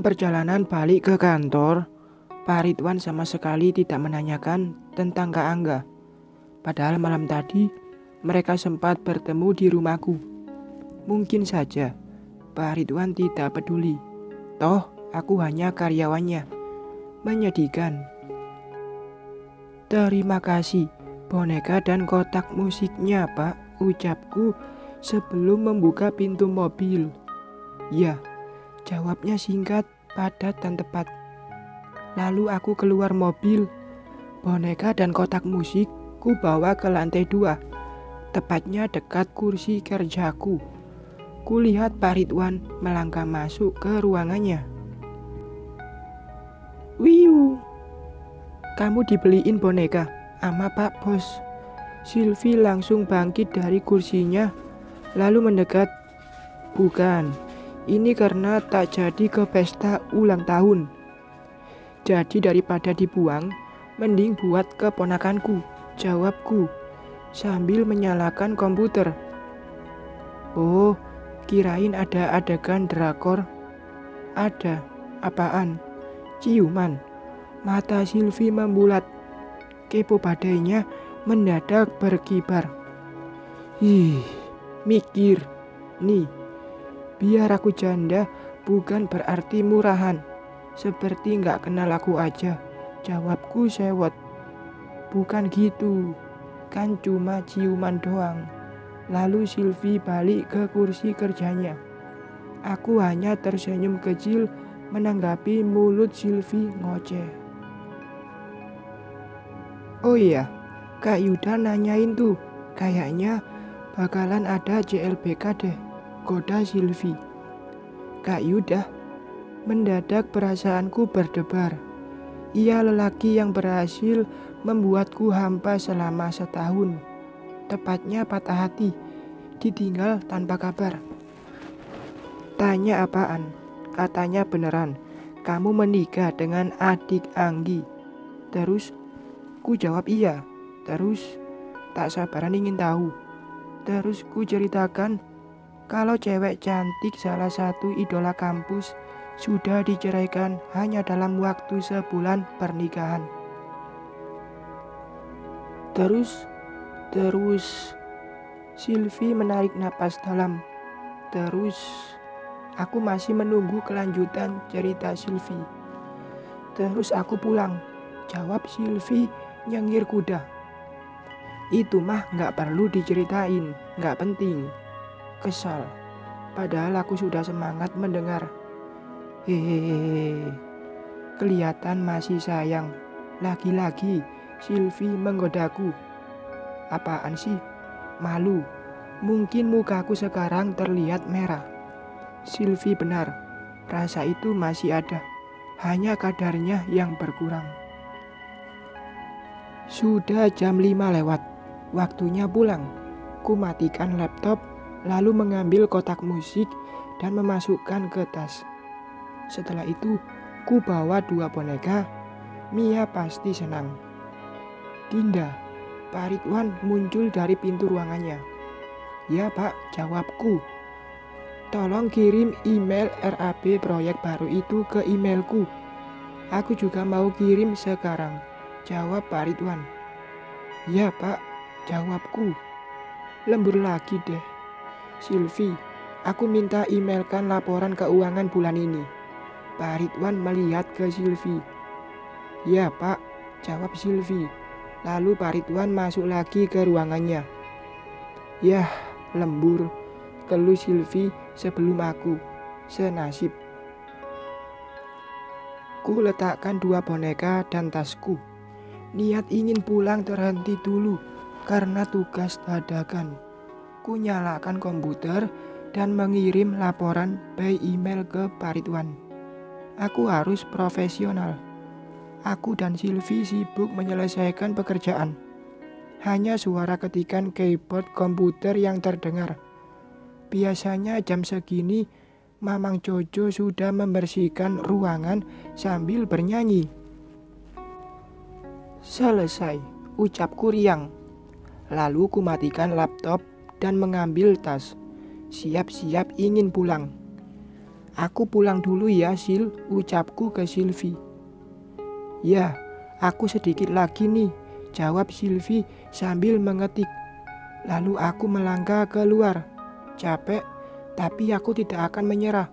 perjalanan balik ke kantor, Pak Ridwan sama sekali tidak menanyakan tentang Kak Angga. Padahal malam tadi mereka sempat bertemu di rumahku. Mungkin saja Pak Ridwan tidak peduli. Toh aku hanya karyawannya. Menyedihkan. Terima kasih boneka dan kotak musiknya, Pak, ucapku sebelum membuka pintu mobil. Ya, jawabnya singkat, padat dan tepat. Lalu aku keluar mobil. Boneka dan kotak musik ku bawa ke lantai 2, tepatnya dekat kursi kerjaku. Kulihat Pak Ridwan melangkah masuk ke ruangannya. Wiu, kamu dibeliin boneka sama Pak Bos. Silvi langsung bangkit dari kursinya, lalu mendekat. Bukan, ini karena tak jadi ke pesta ulang tahun. Jadi daripada dibuang, mending buat keponakanku, jawabku, sambil menyalakan komputer. Oh, kirain ada adegan drakor. Ada, apaan? Ciuman. Mata Silvi membulat. Kepo badainya mendadak berkibar. Mikir. Nih, biar aku janda bukan berarti murahan. Seperti gak kenal aku aja, jawabku sewot. Bukan gitu, kan cuma ciuman doang. Lalu Silvi balik ke kursi kerjanya. Aku hanya tersenyum kecil menanggapi mulut Silvi ngoceh. Oh iya, Kak Yuda nanyain tuh, kayaknya bakalan ada JLBK deh, goda Silvi. Kak Yuda? Mendadak perasaanku berdebar. Ia lelaki yang berhasil membuatku hampa selama setahun. Tepatnya patah hati, ditinggal tanpa kabar. Tanya apaan? Katanya beneran, kamu menikah dengan adik Anggi. Terus, ku jawab iya. Terus, tak sabaran ingin tahu. Terus ku ceritakan kalau cewek cantik salah satu idola kampus sudah diceraikan hanya dalam waktu sebulan pernikahan. Terus Silvi menarik napas dalam. Terus aku masih menunggu kelanjutan cerita Silvi. Terus aku pulang, jawab Silvi nyengir kuda. Itu mah gak perlu diceritain, gak penting. Kesal, padahal aku sudah semangat mendengar. Hehehe, kelihatan masih sayang. Lagi-lagi Silvi menggodaku. Apaan sih? Malu. Mungkin mukaku sekarang terlihat merah. Silvi benar, rasa itu masih ada. Hanya kadarnya yang berkurang. Sudah jam 5 lewat. Waktunya pulang. Ku matikan laptop, lalu mengambil kotak musik dan memasukkan ke tas. Setelah itu, ku bawa 2 boneka. Mia pasti senang. Dinda, Pak Ridwan muncul dari pintu ruangannya. Ya Pak, jawabku. Tolong kirim email RAB proyek baru itu ke emailku. Aku juga mau kirim sekarang, jawab Pak Ridwan. Ya Pak, jawabku. Lembur lagi deh. Silvi, aku minta emailkan laporan keuangan bulan ini. Pak Ridwan melihat ke Silvi. Ya Pak, jawab Silvi. Lalu Pak Ridwan masuk lagi ke ruangannya. Yah, lembur, keluh Silvi sebelum aku. Senasib. Ku letakkan 2 boneka dan tasku. Niat ingin pulang terhenti dulu karena tugas dadakan. Ku nyalakan komputer dan mengirim laporan by email ke Pak Ridwan. Aku harus profesional. Aku dan Silvi sibuk menyelesaikan pekerjaan. Hanya suara ketikan keyboard komputer yang terdengar. Biasanya jam segini, Mamang Jojo sudah membersihkan ruangan sambil bernyanyi. Selesai, ucapku riang. Lalu ku matikan laptop dan mengambil tas. Siap-siap ingin pulang. Aku pulang dulu ya, Sil, ucapku ke Silvi. Ya, aku sedikit lagi nih, jawab Silvi sambil mengetik. Lalu aku melangkah keluar. Capek, tapi aku tidak akan menyerah.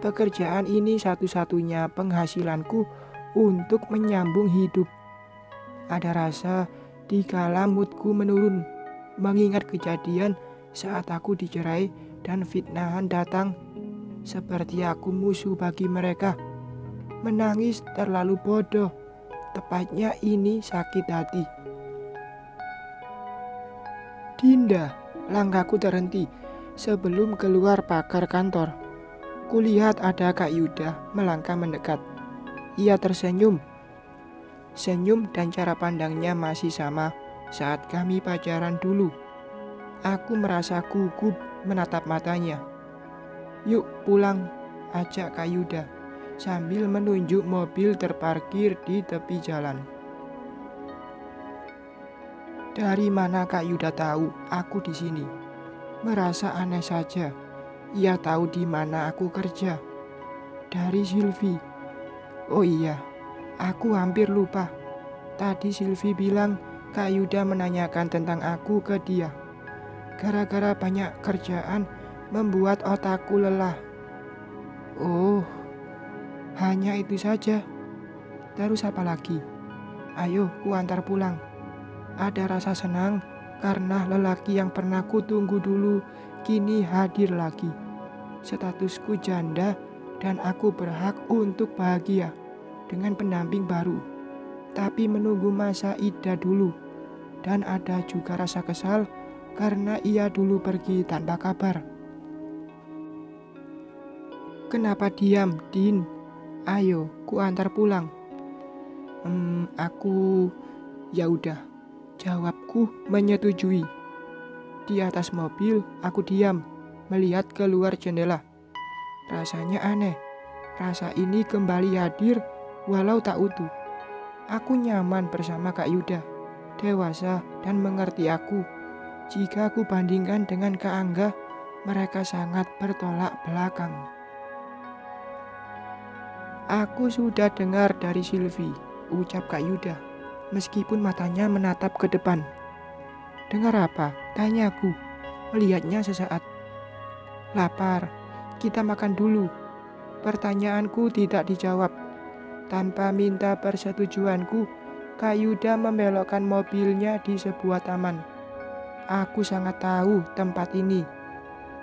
Pekerjaan ini satu-satunya penghasilanku untuk menyambung hidup. Ada rasa di kala moodku menurun, mengingat kejadian saat aku dicerai dan fitnahan datang. Seperti aku musuh bagi mereka. Menangis terlalu bodoh. Tepatnya ini sakit hati. Dinda, langkahku terhenti sebelum keluar pagar kantor. Kulihat ada Kak Yuda melangkah mendekat. Ia tersenyum. Senyum dan cara pandangnya masih sama saat kami pacaran dulu. Aku merasa gugup menatap matanya. Yuk pulang, ajak Kak Yuda sambil menunjuk mobil terparkir di tepi jalan. Dari mana Kak Yuda tahu aku di sini? Merasa aneh saja. Ia tahu di mana aku kerja. Dari Silvi. Oh iya, aku hampir lupa. Tadi Silvi bilang Kak Yuda menanyakan tentang aku ke dia. Gara-gara banyak kerjaan membuat otakku lelah. Oh, hanya itu saja. Terus apa lagi? Ayo, ku antar pulang. Ada rasa senang karena lelaki yang pernah kutunggu dulu kini hadir lagi. Statusku janda dan aku berhak untuk bahagia dengan pendamping baru. Tapi menunggu masa iddah dulu. Dan ada juga rasa kesal karena ia dulu pergi tanpa kabar. Kenapa diam, Din? Ayo, ku antar pulang. Aku... Ya udah, jawabku menyetujui. Di atas mobil, aku diam, melihat keluar jendela. Rasanya aneh. Rasa ini kembali hadir walau tak utuh. Aku nyaman bersama Kak Yuda, dewasa dan mengerti aku. Jika aku bandingkan dengan Kak Angga, mereka sangat bertolak belakang. Aku sudah dengar dari Silvi, ucap Kak Yuda, meskipun matanya menatap ke depan. Dengar apa? Tanyaku, melihatnya sesaat. Lapar, kita makan dulu. Pertanyaanku tidak dijawab. Tanpa minta persetujuanku, Kak Yuda membelokkan mobilnya di sebuah taman. Aku sangat tahu tempat ini.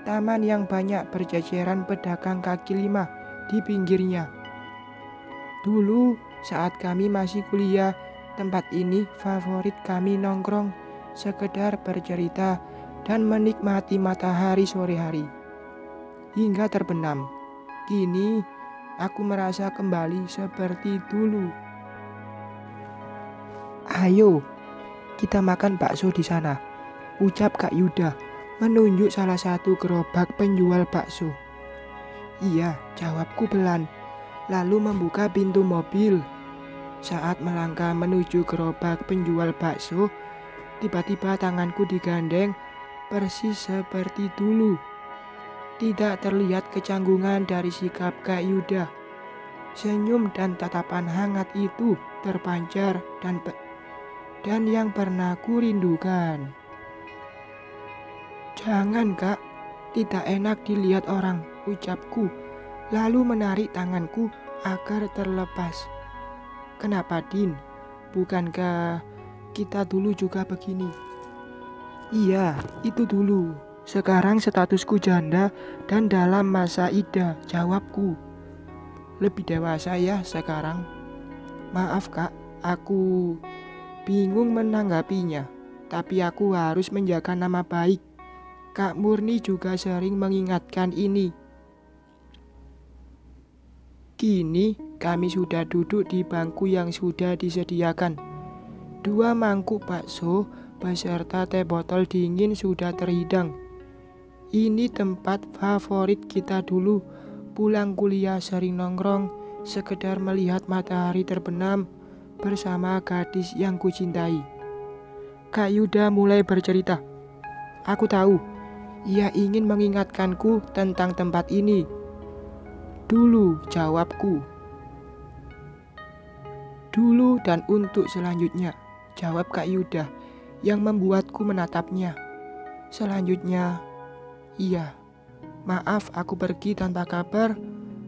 Taman yang banyak berjajaran pedagang kaki lima di pinggirnya. Dulu saat kami masih kuliah, tempat ini favorit kami nongkrong, sekedar bercerita dan menikmati matahari sore hari. Hingga terbenam. Kini aku merasa kembali seperti dulu. Ayo, kita makan bakso di sana, ucap Kak Yuda, menunjuk salah satu gerobak penjual bakso. Iya, jawabku pelan, lalu membuka pintu mobil. Saat melangkah menuju gerobak penjual bakso, tiba-tiba tanganku digandeng persis seperti dulu. Tidak terlihat kecanggungan dari sikap Kak Yuda. Senyum dan tatapan hangat itu terpancar dan yang pernah kurindukan. Jangan Kak, tidak enak dilihat orang, ucapku, lalu menarik tanganku agar terlepas. Kenapa Din? Bukankah kita dulu juga begini? Iya, itu dulu. Sekarang statusku janda dan dalam masa iddah, jawabku. Lebih dewasa ya sekarang. Maaf Kak, aku bingung menanggapinya. Tapi aku harus menjaga nama baik. Kak Murni juga sering mengingatkan ini. Kini kami sudah duduk di bangku yang sudah disediakan. 2 mangkuk bakso beserta teh botol dingin sudah terhidang. Ini tempat favorit kita dulu. Pulang kuliah sering nongkrong, sekedar melihat matahari terbenam bersama gadis yang kucintai. Kak Yuda mulai bercerita. Aku tahu, ia ingin mengingatkanku tentang tempat ini. Dulu, jawabku. Dulu dan untuk selanjutnya, jawab Kak Yuda yang membuatku menatapnya. Selanjutnya, iya, maaf aku pergi tanpa kabar.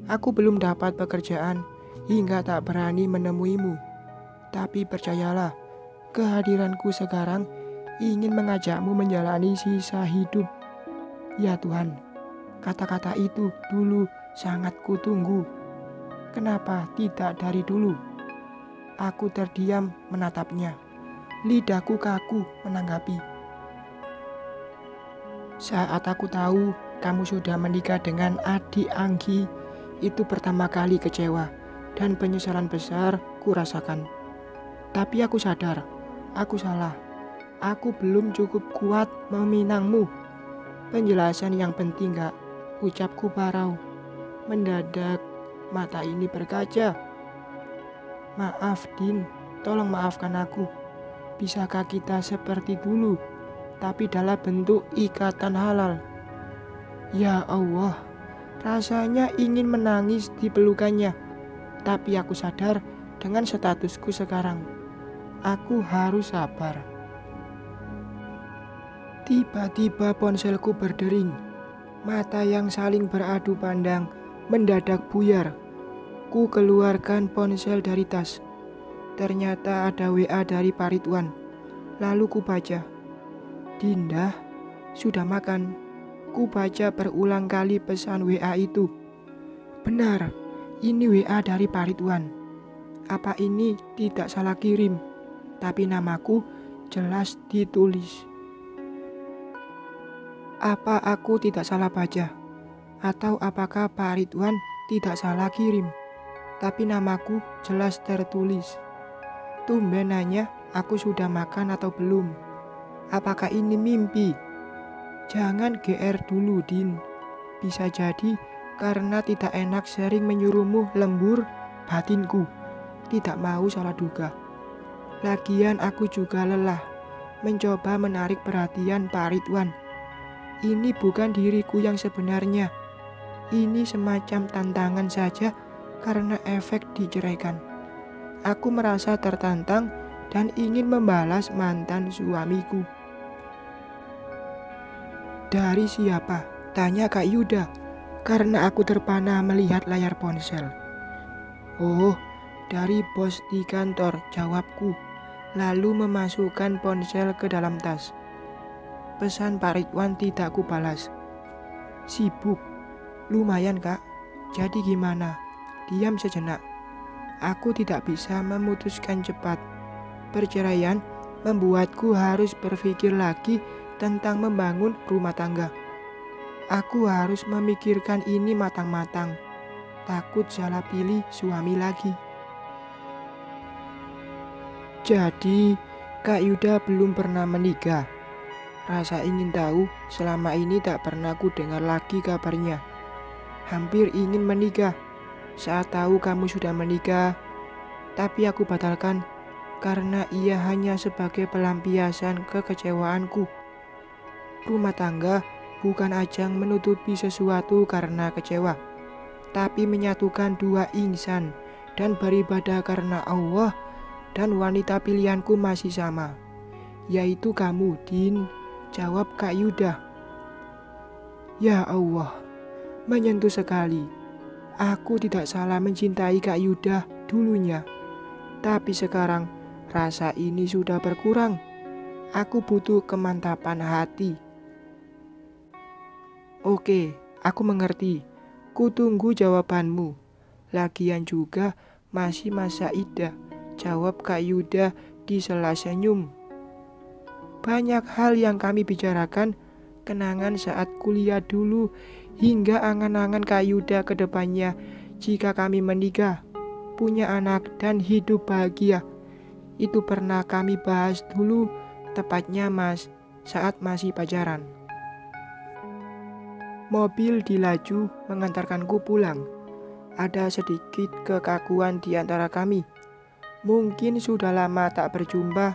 Aku belum dapat pekerjaan hingga tak berani menemuimu. Tapi percayalah, kehadiranku sekarang ingin mengajakmu menjalani sisa hidup. Ya Tuhan, kata-kata itu dulu sangat kutunggu. Kenapa tidak dari dulu? Aku terdiam menatapnya. Lidahku kaku menanggapi. Saat aku tahu kamu sudah menikah dengan adik Anggi, itu pertama kali kecewa dan penyesalan besar kurasakan. Tapi aku sadar, aku salah. Aku belum cukup kuat meminangmu. Penjelasan yang penting gak? Ucapku parau. Mendadak mata ini berkaca. Maaf Din, tolong maafkan aku. Bisakah kita seperti dulu, tapi dalam bentuk ikatan halal? Ya Allah, rasanya ingin menangis di pelukannya. Tapi aku sadar dengan statusku sekarang. Aku harus sabar. Tiba-tiba ponselku berdering. Mata yang saling beradu pandang mendadak buyar. Ku keluarkan ponsel dari tas. Ternyata ada WA dari Pak Ridwan. Lalu ku baca. Dinda, sudah makan. Ku baca berulang kali pesan WA itu. Benar, ini WA dari Pak Ridwan. Apa ini tidak salah kirim? Tapi namaku jelas ditulis. Apa aku tidak salah baca? Atau apakah Pak Ridwan tidak salah kirim? Tapi namaku jelas tertulis. Tumben nanya aku sudah makan atau belum. Apakah ini mimpi? Jangan GR dulu Din. Bisa jadi karena tidak enak sering menyuruhmu lembur batinku. Tidak mau salah duga. Lagian aku juga lelah mencoba menarik perhatian Pak Ridwan. Ini bukan diriku yang sebenarnya. Ini semacam tantangan saja karena efek diceraikan. Aku merasa tertantang dan ingin membalas mantan suamiku. Dari siapa? Tanya Kak Yuda, karena aku terpana melihat layar ponsel. Oh, dari bos di kantor, jawabku, lalu memasukkan ponsel ke dalam tas. Pesan Pak Ridwan tidak kubalas. Sibuk. Lumayan Kak. Jadi gimana? Diam sejenak. Aku tidak bisa memutuskan cepat. Perceraian membuatku harus berpikir lagi tentang membangun rumah tangga. Aku harus memikirkan ini matang-matang. Takut salah pilih suami lagi. Jadi, Kak Yuda belum pernah menikah. Rasa ingin tahu selama ini tak pernah ku dengar lagi kabarnya. Hampir ingin menikah saat tahu kamu sudah menikah. Tapi aku batalkan karena ia hanya sebagai pelampiasan kekecewaanku. Rumah tangga bukan ajang menutupi sesuatu karena kecewa, tapi menyatukan dua insan dan beribadah karena Allah. Dan wanita pilihanku masih sama, yaitu kamu Din, jawab Kak Yuda. Ya Allah, menyentuh sekali. Aku tidak salah mencintai Kak Yuda dulunya. Tapi sekarang rasa ini sudah berkurang. Aku butuh kemantapan hati. Oke, aku mengerti. Kutunggu jawabanmu. Lagian juga masih masa idah, jawab Kak Yuda di sela senyum. Banyak hal yang kami bicarakan, kenangan saat kuliah dulu, hingga angan-angan Kak Yuda ke depannya jika kami menikah, punya anak dan hidup bahagia. Itu pernah kami bahas dulu, tepatnya saat masih pacaran. Mobil dilaju mengantarkanku pulang. Ada sedikit kekakuan di antara kami. Mungkin sudah lama tak berjumpa,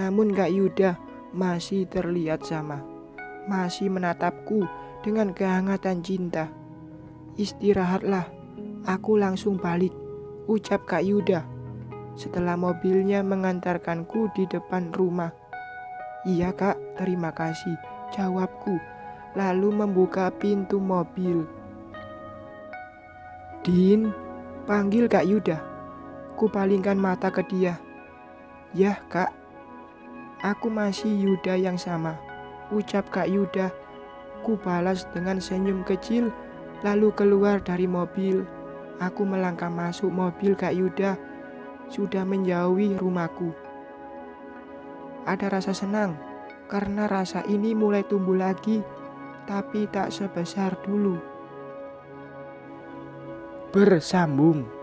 namun Kak Yuda masih terlihat sama. Masih menatapku dengan kehangatan cinta. Istirahatlah, Aku langsung balik, ucap Kak Yuda. Setelah mobilnya mengantarkanku di depan rumah. Iya kak, terima kasih, jawabku. Lalu membuka pintu mobil. Din, panggil Kak Yuda. Kupalingkan mata ke dia. Yah kak, aku masih Yuda yang sama, ucap Kak Yuda. Ku balas dengan senyum kecil, lalu keluar dari mobil. Aku melangkah masuk mobil Kak Yuda, sudah menjauhi rumahku. Ada rasa senang, karena rasa ini mulai tumbuh lagi, tapi tak sebesar dulu. Bersambung.